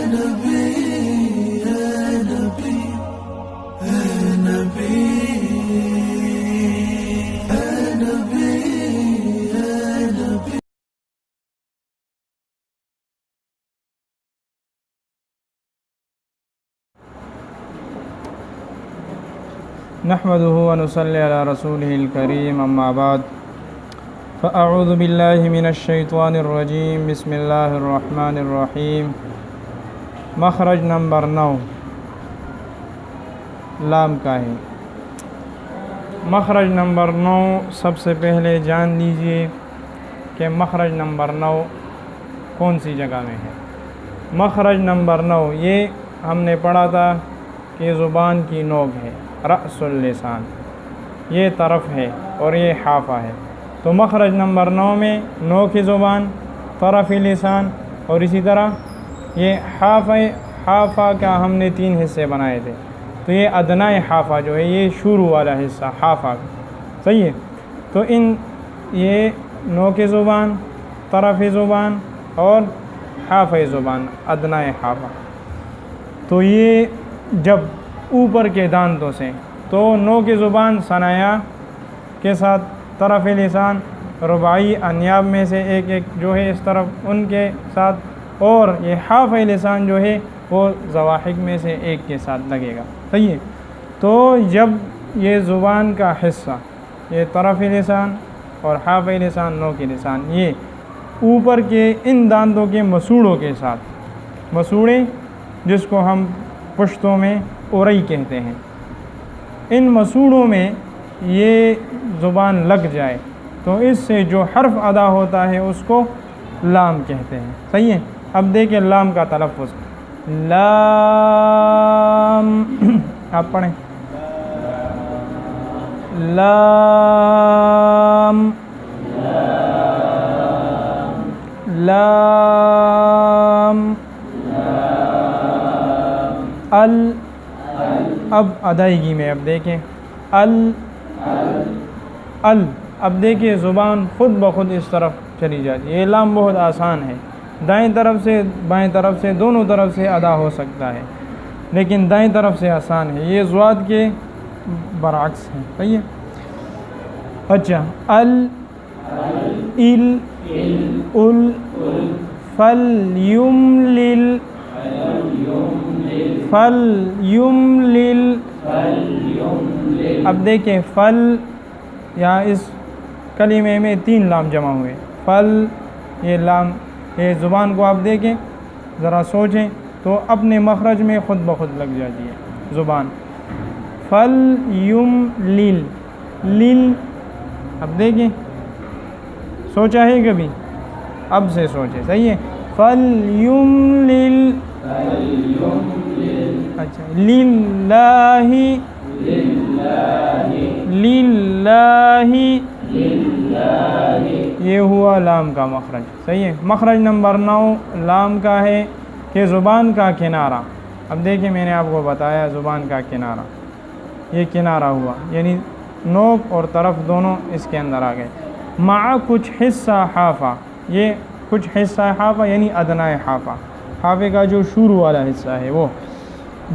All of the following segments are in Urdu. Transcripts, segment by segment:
نحمده ونصلي على رسوله الكريم اما بعد فاعوذ بالله من الشیطان الرجیم بسم اللہ الرحمن الرحیم۔ مخرج نمبر 9 لام کا ہے۔ مخرج نمبر 9 سب سے پہلے جان لیجئے کہ مخرج نمبر 9 کون سی جگہ میں ہے۔ مخرج نمبر 9 یہ ہم نے پڑھا تھا کہ زبان کی نوک ہے، رأس اللسان، یہ طرف ہے اور یہ حافہ ہے۔ تو مخرج نمبر 9 میں نوک زبان، طرف لسان اور اسی طرح یہ حافہ کا ہم نے 3 حصے بنائے تھے۔ تو یہ ادنائے حافہ جو ہے یہ شروع والا حصہ حافہ، صحیح ہے۔ تو یہ نوک زبان، طرف زبان اور حافہ زبان، ادنائے حافہ۔ تو یہ جب اوپر کے دانتوں سے، تو نوک زبان ثنایا کے ساتھ، طرف لسان رباعی انیاب میں سے ایک ایک جو ہے اس طرف ان کے ساتھ، اور یہ حافہ لسان جو ہے وہ زواحق میں سے ایک کے ساتھ لگے گا، صحیح ہے۔ تو جب یہ زبان کا حصہ، یہ طرف لسان اور حافہ لسان، نوک لسان، یہ اوپر کے ان دانتوں کے مسوڑوں کے ساتھ، مسوڑے جس کو ہم پشتوں میں اورئی کہتے ہیں، ان مسوڑوں میں یہ زبان لگ جائے تو اس سے جو حرف ادا ہوتا ہے اس کو لام کہتے ہیں، صحیح ہے۔ اب دیکھیں لام کا تلفظ، لام، آپ پڑھیں، لام لام، ال، اب ادائیگی میں اب دیکھیں ال، اب دیکھیں زبان خود بخود اس طرف چلی جاتی ہے۔ یہ لام بہت آسان ہے، دائیں طرف سے بائیں طرف سے دونوں طرف سے ادا ہو سکتا ہے، لیکن دائیں طرف سے آسان ہے، یہ زواد کے برعکس ہے، صحیح ہے۔ اچھا، ال، ال، ال، فلیملل، فلیملل، اب دیکھیں فل، یہاں اس کلمے میں 3 لام جمع ہوئے، فل، یہ لام، یہ زبان کو آپ دیکھیں ذرا سوچیں تو اپنے مخرج میں خود بخود لگ جاتی ہے زبان۔ فلیملل، لل، اب دیکھیں سوچا ہے کبھی؟ اب سے سوچیں، صحیح ہے۔ فلیملل، اچھا، للہ، للہ، یہ ہوا لام کا مخرج، صحیح ہے۔ مخرج نمبر 9 لام کا ہے کہ زبان کا کنارہ، اب دیکھیں میں نے آپ کو بتایا زبان کا کنارہ، یہ کنارہ ہوا، یعنی نوک اور طرف دونوں اس کے اندر آ گئے، مع کچھ حصہ حافہ، یہ کچھ حصہ حافہ یعنی ادنائے حافہ، حافے کا جو شروع والا حصہ ہے وہ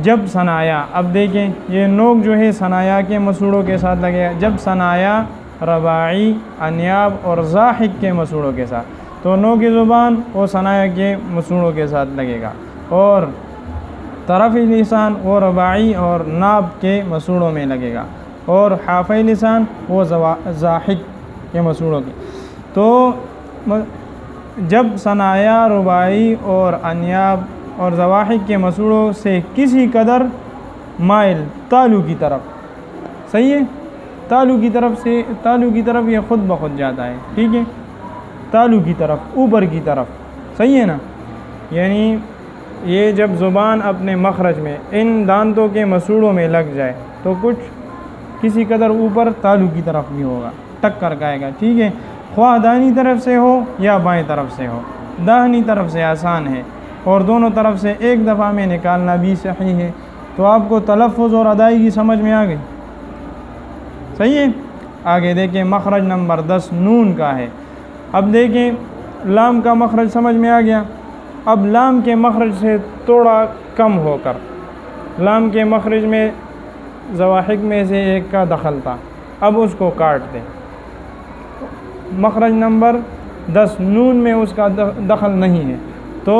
جب ثنایا، اب دیکھیں یہ نوک جو ہے ثنایا کے مسوڑوں کے ساتھ لگے گا، جب ثنایا رباعی انیاب اور زاحق کے مسوڑوں کے ساتھ، تو نوک زبان وہ ثنایا کے مسوڑوں کے ساتھ لگے گا، اور طرف لسان وہ رباعی اور ناب کے مسوڑوں میں لگے گا، اور حافہ لسان وہ زاحق کے مسوڑوں کے۔ تو جب ثنایا رباعی اور انیاب اور زواحق کے مسوڑوں سے کسی قدر مائل تالو کی طرف، صحیح ہے، تالو کی طرف یہ خود بخود جاتا ہے، ٹھیک ہے، تالو کی طرف، اوپر کی طرف، صحیح ہے نا۔ یعنی یہ جب زبان اپنے مخرج میں ان دانتوں کے مسوڑوں میں لگ جائے تو کچھ کسی قدر اوپر تالو کی طرف بھی ہوگا، ٹک کر گائے گا، ٹھیک ہے، خواہ دائیں طرف سے ہو یا بائیں طرف سے ہو، داہنی طرف سے آسان ہے اور دونوں طرف سے ایک دفعہ میں نکالنا بھی صحیح ہے۔ تو آپ کو تلفظ اور ادائیگی سمجھ میں آ گئی، صحیح ہے۔ آگے دیکھیں مخرج نمبر 10 نون کا ہے۔ اب دیکھیں لام کا مخرج سمجھ میں آ گیا، اب لام کے مخرج سے تھوڑا کم ہو کر، لام کے مخرج میں ضواحک میں سے ایک کا دخل تھا، اب اس کو کاٹ دیں۔ مخرج نمبر 10 نون میں اس کا دخل نہیں ہے، تو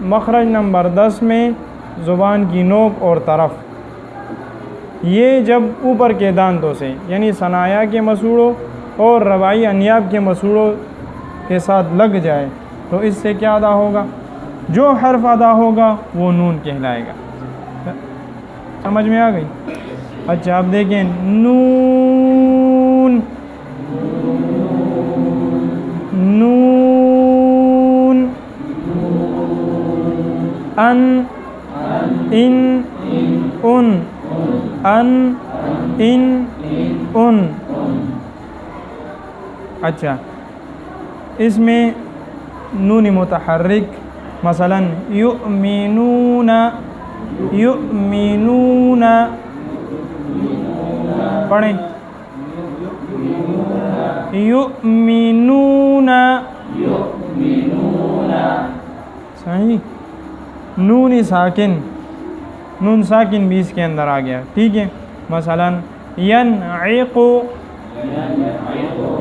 مخرج نمبر 10 میں زبان کی نوک اور طرف، یہ جب اوپر کے دانتوں سے یعنی ثنایا کے مسوڑوں اور رباعی انیاب کے مسوڑوں کے ساتھ لگ جائے تو اس سے کیا ادا ہوگا؟ جو حرف ادا ہوگا وہ نون کہلائے گا۔ سمجھ میں آ گئی؟ اچھا آپ دیکھیں، نون نون، ان ان ان ان ان ان۔ اچھا اس میں نون متحرک مثلا یؤمنون، یؤمنون پڑھیں، یؤمنون، صحیح۔ نون ساکن، نون ساکن بھی اس کے اندر آ گیا، ٹھیک ہے۔ مثلا ینعق،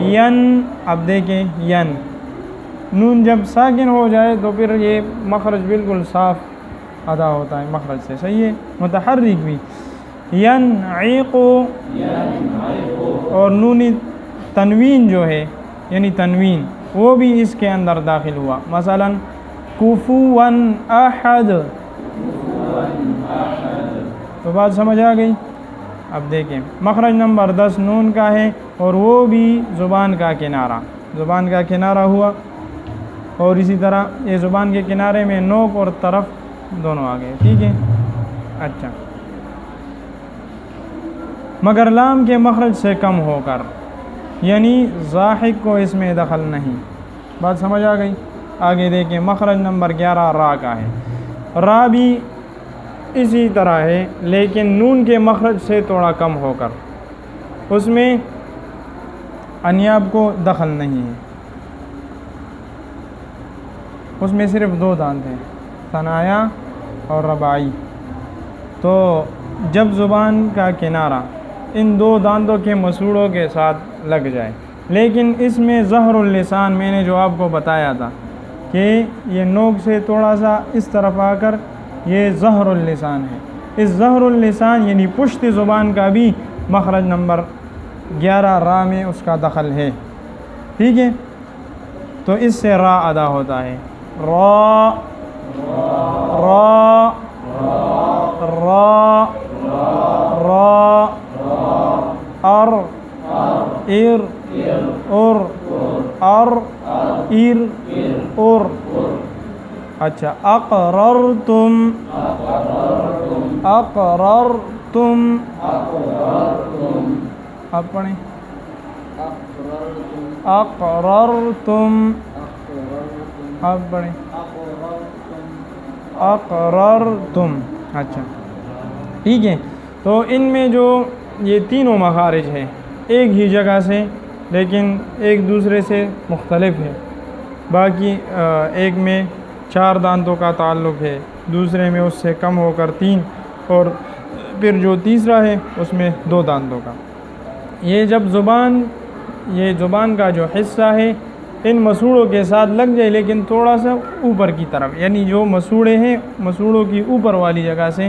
ین، اب دیکھیں ین، نون جب ساکن ہو جائے تو پھر یہ مخرج بالکل صاف ادا ہوتا ہے مخرج سے، صحیح ہے۔ متحرک بھی ینعق، اور نون تنوین جو ہے یعنی تنوین وہ بھی اس کے اندر داخل ہوا، مثلا کفوا احد، تو بات سمجھ آ گئی؟ اب دیکھیں مخرج نمبر 10 نون کا ہے اور وہ بھی زبان کا کنارہ، زبان کا کنارہ ہوا، اور اسی طرح یہ زبان کے کنارے میں نوک اور طرف دونوں آ گئے، ٹھیک ہے۔ اچھا مگر لام کے مخرج سے کم ہو کر، یعنی ضاحک کو اس میں دخل نہیں، بات سمجھ آ گئی؟ آگے دیکھیں مخرج نمبر 11 را کا ہے، را بھی اسی طرح ہے لیکن نون کے مخرج سے تھوڑا کم ہو کر، اس میں انیاب کو دخل نہیں ہے، اس میں صرف 2 دانت ہیں، ثنایا اور رباعی، تو جب زبان کا کنارہ ان 2 دانتوں کے مسوڑوں کے ساتھ لگ جائے، لیکن اس میں ظہر اللسان میں نے جو آپ کو بتایا تھا کہ یہ نوک سے تھوڑا سا اس طرف آ کر یہ ظہر اللسان ہے، اس ظہر اللسان یعنی پشت زبان کا بھی مخرج نمبر 11 را میں اس کا دخل ہے، ٹھیک ہے۔ تو اس سے را ادا ہوتا ہے، را را را را، ار ار اور ار ار اور۔ اچھا اقررتم، اقررتم، آپ پڑھیں، اقررتم، آپ پڑھیں، اقررتم۔ اچھا ٹھیک ہے، تو ان میں جو یہ تینوں مخارج ہیں ایک ہی جگہ سے لیکن ایک دوسرے سے مختلف ہے، باقی ایک میں 4 دانتوں کا تعلق ہے، دوسرے میں اس سے کم ہو کر 3، اور پھر جو تیسرا ہے اس میں 2 دانتوں کا۔ یہ جب یہ زبان کا جو حصہ ہے ان مسوڑوں کے ساتھ لگ جائے لیکن تھوڑا سا اوپر کی طرف، یعنی جو مسوڑے ہیں مسوڑوں کی اوپر والی جگہ سے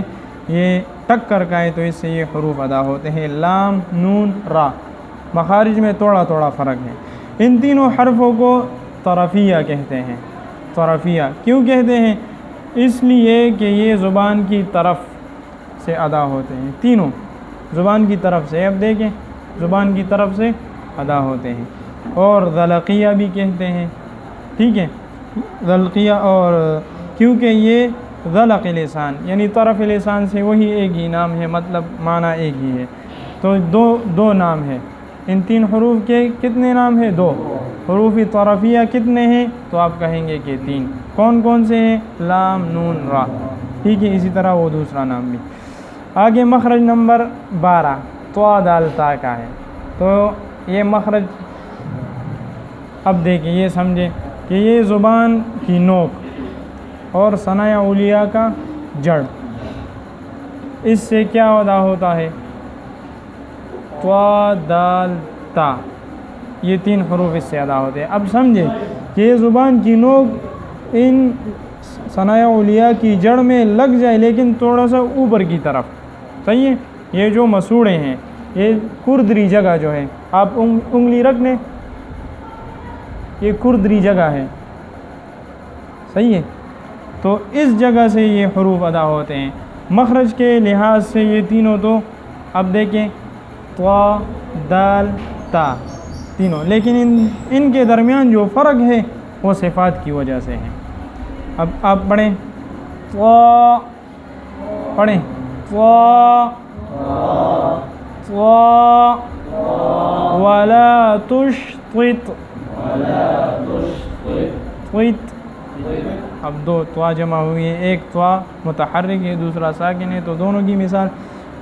یہ ٹکر کھائے تو اس سے یہ حروف ادا ہوتے ہیں، لام، نون، را۔ مخارج میں تھوڑا تھوڑا فرق ہے۔ ان تینوں حرفوں کو طرفیہ کہتے ہیں۔ طرفیہ کیوں کہتے ہیں؟ اس لیے کہ یہ زبان کی طرف سے ادا ہوتے ہیں، تینوں زبان کی طرف سے، اب دیکھیں زبان کی طرف سے ادا ہوتے ہیں، اور ذلقیہ بھی کہتے ہیں، ٹھیک ہے، ذلقیہ، اور کیونکہ یہ ذلق لسان یعنی طرف لسان سے وہی ایک ہی نام ہے، مطلب معنی ایک ہی ہے، تو دو نام ہے۔ ان 3 حروف کے کتنے نام ہیں؟ 2۔ حروف طرفیہ کتنے ہیں؟ تو آپ کہیں گے کہ 3۔ کون کون سے ہیں؟ لام، نون، را، ٹھیک ہے، اسی طرح وہ دوسرا نام بھی۔ آگے مخرج نمبر 12 طا دال تا کا ہے، تو یہ مخرج اب دیکھیں، یہ سمجھیں کہ یہ زبان کی نوک اور ثناء اولیاء کا جڑ، اس سے کیا ادا ہوتا ہے؟ طا دال تا، یہ 3 حروف اس سے ادا ہوتے ہیں۔ اب سمجھے کہ یہ زبان کی نوک ان ثناء اولیاء کی جڑ میں لگ جائے لیکن تھوڑا سا اوپر کی طرف، صحیح ہے؟ یہ جو مسوڑے ہیں، یہ کردری جگہ جو ہے، آپ انگلی رکھ لیں، یہ کردری جگہ ہے، صحیح ہے؟ تو اس جگہ سے یہ حروف ادا ہوتے ہیں۔ مخرج کے لحاظ سے یہ تینوں تو اب دیکھیں طا دال تا تینوں، لیکن ان کے درمیان جو فرق ہے وہ صفات کی وجہ سے ہے۔ اب آپ پڑھیں طا، پڑھیں طا طا ولا تشطط، طط، اب 2 طا جمع ہوئی ہے، ایک طا متحرک ہے دوسرا ساکن ہے، تو دونوں کی مثال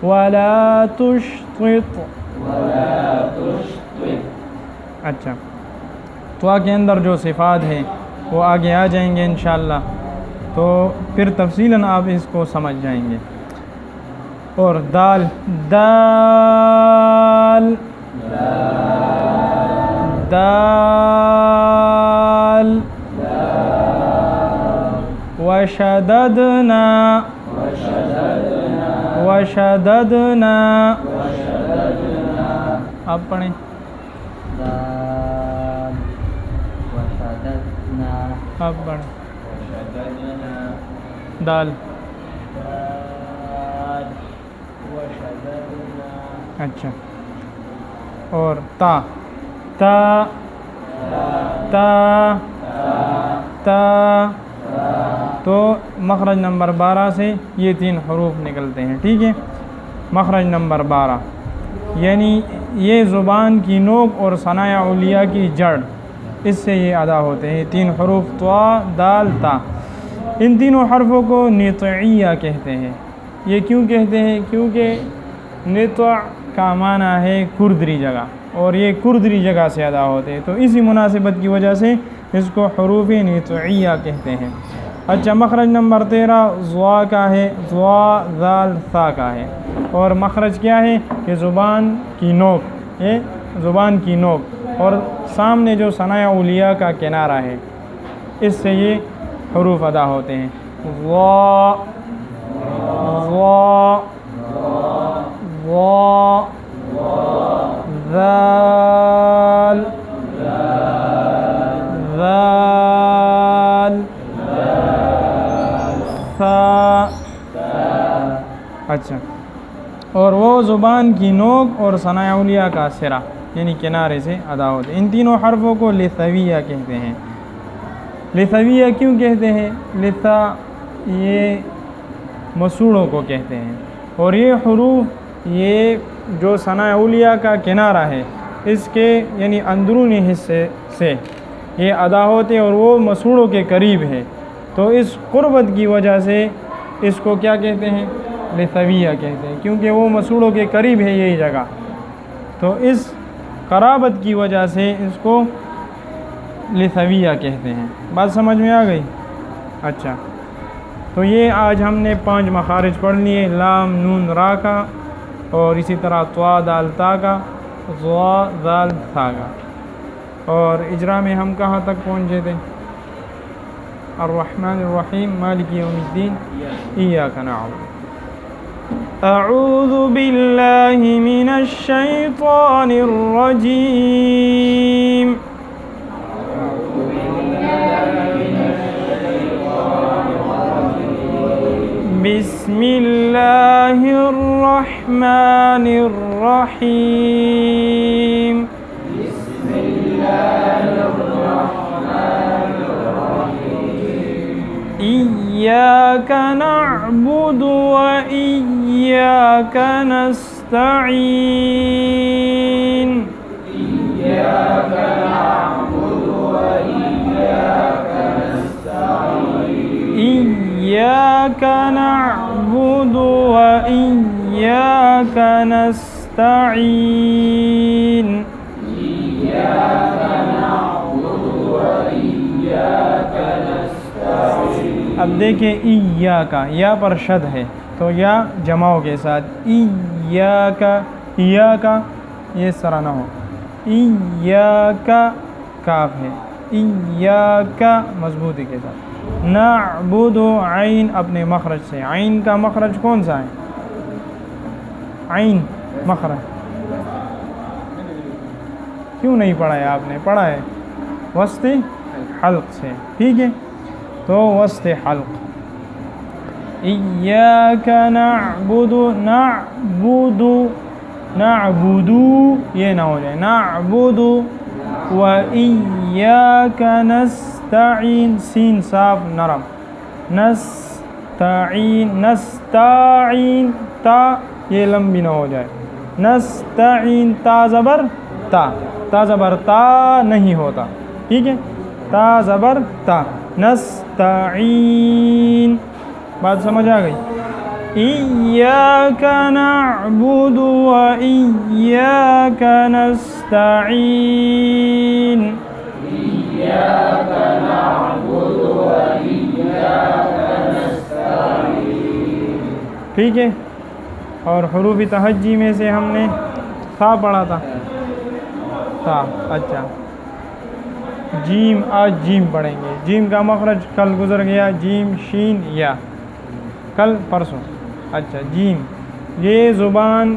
ولا تشطط۔ اچھا، طا کے اندر جو صفات ہیں وہ آگے آ جائیں گے انشاءاللہ، تو پھر تفصیلاً آپ اس کو سمجھ جائیں گے۔ اور دال، دال دال وشددنا، وشددنا، آپ پڑھیں آپ پڑھیں دال، اچھا، اور تا، تا تا تا، تو مخرج نمبر 12 سے یہ 3 حروف نکلتے ہیں، ٹھیک ہے؟ مخرج نمبر 12 یعنی یہ زبان کی نوک اور ثناء اولیاء کی جڑ، اس سے یہ ادا ہوتے ہیں 3 حروف طا دال تا۔ ان تینوں حرفوں کو نطعیہ کہتے ہیں۔ یہ کیوں کہتے ہیں؟ کیونکہ نطع کا معنی ہے کردری جگہ، اور یہ کردری جگہ سے ادا ہوتے ہیں، تو اسی مناسبت کی وجہ سے اس کو حروف نطعیہ کہتے ہیں۔ اچھا، مخرج نمبر 13 ضا کا ہے، ضا ذال ثا کا ہے، اور مخرج کیا ہے؟ کہ زبان کی نوک، یہ زبان کی نوک اور سامنے جو ثناء اولیاء کا کنارہ ہے، اس سے یہ حروف ادا ہوتے ہیں۔ ضا ضا ضا ذال ذال ثا، اچھا، اور وہ زبان کی نوک اور ثناء اولیاء کا سرا یعنی کنارے سے ادا ہوتے ہیں۔ ان تینوں حرفوں کو لثویہ کہتے ہیں۔ لثویہ کیوں کہتے ہیں؟ لثا یہ مسوڑوں کو کہتے ہیں، اور یہ حروف یہ جو ثناء اولیاء کا کنارہ ہے اس کے یعنی اندرونی حصے سے یہ ادا ہوتے ہیں، اور وہ مسوڑوں کے قریب ہے، تو اس قربت کی وجہ سے اس کو کیا کہتے ہیں؟ لثویہ کہتے ہیں، کیونکہ وہ مسوڑوں کے قریب ہے یہی جگہ، تو اس قرابت کی وجہ سے اس کو لثویہ کہتے ہیں۔ بات سمجھ میں آ گئی؟ اچھا، تو یہ آج ہم نے 5 مخارج پڑھ لیے، لام نون را کا، اور اسی طرح طا دال تا کا، ضا ذال ثا کا، اور اجرا میں ہم کہاں تک پہنچے تھے؟ الرحمن الرحیم مالک یوم الدین ایاک نعبد۔ اعوذ باللہ من الشیطان الرجیم، بسم اللہ الرحمن الرحیم، إياك نعبد وإياك نستعين، إياك نعبد وإياك نستعين، إياك نعبد وإياك نستعين، إياك نعبد وإياك نستعين، اب دیکھیں ایا کا یا پر شد ہے تو یا جماؤ کے ساتھ ایا کا یہ اس طرح نہ ہو، ایا کا کاف ہے، ایا کا مضبوطی کے ساتھ، نعبد عین اپنے مخرج سے، عین کا مخرج کون سا ہے؟ عین مخرج کیوں نہیں پڑھا ہے آپ نے؟ پڑھا ہے وسط حلق سے، ٹھیک ہے، تو وسط حلق ایاک نعبد نعبد یہ نہ ہو جائے، نعبد و ایاک نستعین سین صاف نرم، نستعین تا یہ لمبی نہ ہو جائے، نستعین تا زبر تا نہیں ہوتا، ٹھیک ہے، تا زبر تا، نستعین، بات سمجھ آ گئی؟ ایاک نعبد و ایاک نستعین، ایاک نعبد و ایاک نستعین، ٹھیک ہے۔ اور حروف تہجی میں سے ہم نے تھا پڑھا تھا، تھا، اچھا، جیم آج جیم پڑھیں گے، جیم کا مخرج کل گزر گیا، جیم شین یا، کل پرسوں، اچھا جیم یہ زبان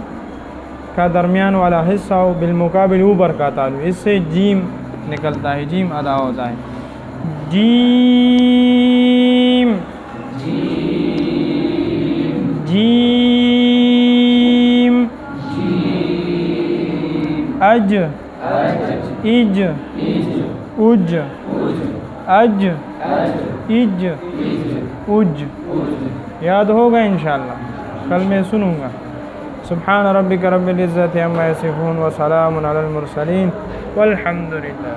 کا درمیان والا حصہ ہو، بالمقابل اوپر کا تالو، اس سے جیم نکلتا ہے، جیم ادا ہوتا ہے، جیم جیم اج اج اج اج اج اج، یاد ہوگا انشاءاللہ، کل میں سنوں گا۔ سبحان ربک رب العزت عما یصفون وسلام علی المرسلین والحمد للہ۔